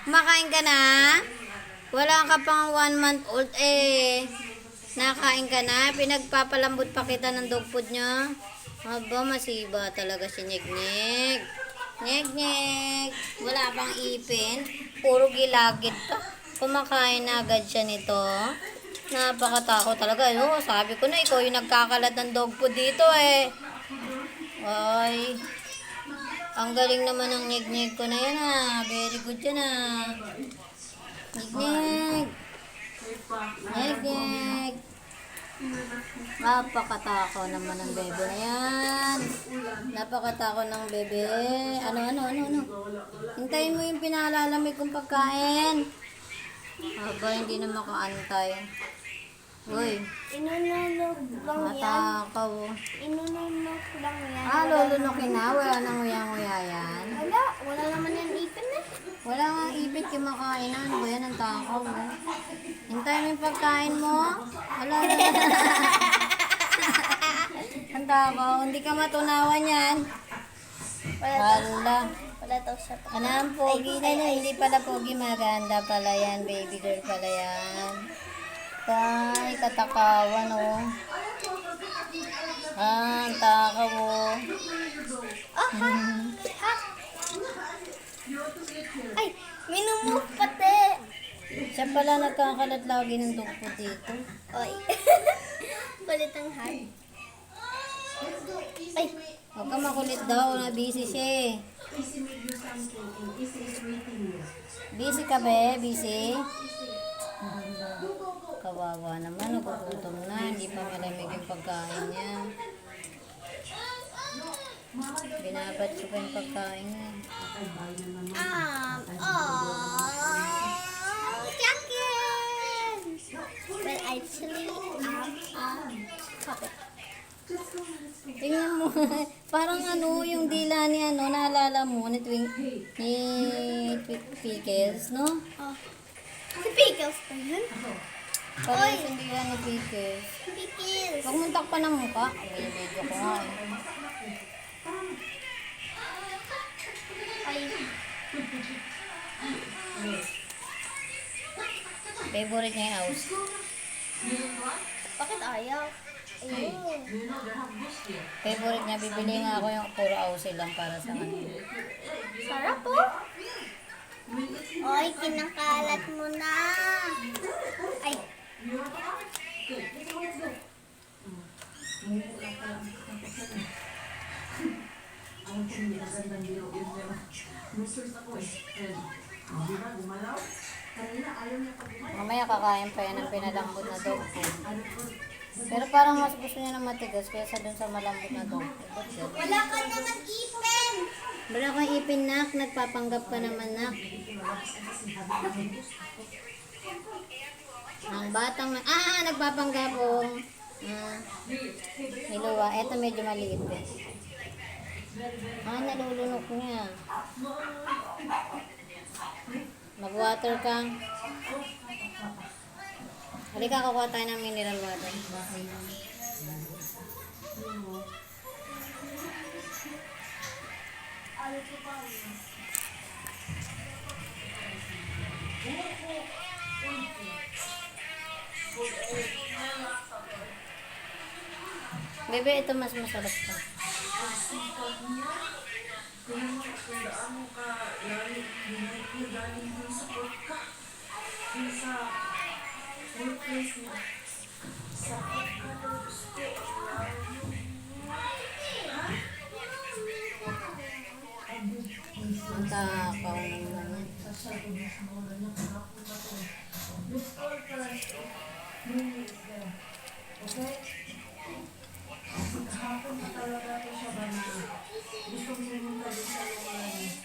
Kumakain ka na? Wala ka pang 1 month old eh. Nakain ka na? Pinagpapalambot pa kita ng dog food niya? Aba, masiba talaga si Nyeg-Nyeg. Nyeg-Nyeg. Wala pang ipin. Puro gilagid pa. Kumakain na agad siya nito. Napakatakot talaga. Oh, sabi ko na, ikaw yung nagkakalat ng dog food dito eh. Ay. Ang galing naman ng Nyeg-Nyeg ko na yan ah. Very good yan ah. Nyeg-Nyeg. Nyeg-Nyeg. Napakatako naman ng bebe na yan. Napakatako ng bebe. Ano? Hintayin mo yung pinalalamig kong pagkain. Aba, hindi na makaantay. Uy. Inunulog lang yan. Matakaw. Inunulog lang yan. Lulunukin na. Wala nang nguya-nguya yan. Wala naman yan ipin eh. Wala nga ibig kumakain na. Ano ba yan? Ang takaw. Hintay mo yung pagkain mo. Wala na. Ang takaw. Hindi ka matunawan yan. Wala. Wala daw siya. Ano ang pogi na yun? Hindi pala pogi. Maganda pala yan. Baby girl pala yan. Ay, katakawan oh. Ang takaw oh. Ay, minumove pati. Siya pala nagkakalat lagi ng dugpo dito. Oy. Kulit ang heart. Ay, Huwag ka makulit daw. Busy siya eh. Busy ka be? Busy? Kawawa naman. Nagugutom na. Hindi pa malamig yung pagkain niya. Binabat ko pa yung pagkain niya. chicken. Well, actually, puppet. Tingnan mo. Parang ano, yung dila ni ano, naalala mo ni Pickles, no? Oh. Si Pickles pa yun? Parang yung dila ni Pickles. Pickles. Huwag mong takpan ng mukha. May video ko nga eh. Ay, Favorite niya yung house. bakit ayaw? Ayun. Favorite niya, bibili nga ako yung puro house lang para sa kanila. Sarap po. Oy, kinakalat mo na. Ay. Mamaya kakain pa yan ng pinalambot na dog food. Pero parang mas gusto niya ng matigas kaysa dun sa malambot na dog food. Wala ka naman ipin. Wala kang ipin, nak. Nagpapanggap ka naman, nak. Ang batang nagpapanggap oh. Hiluwa. Eto medyo maliit eh. Nalulunok niya. Mag-water ka. Halika, kukuha tayo ng mineral water. Bebe, ito mas masarap pa. Ang takaw naman. Kahapon na talaga ito siya ba na gusto mo pumunta din sa lugar.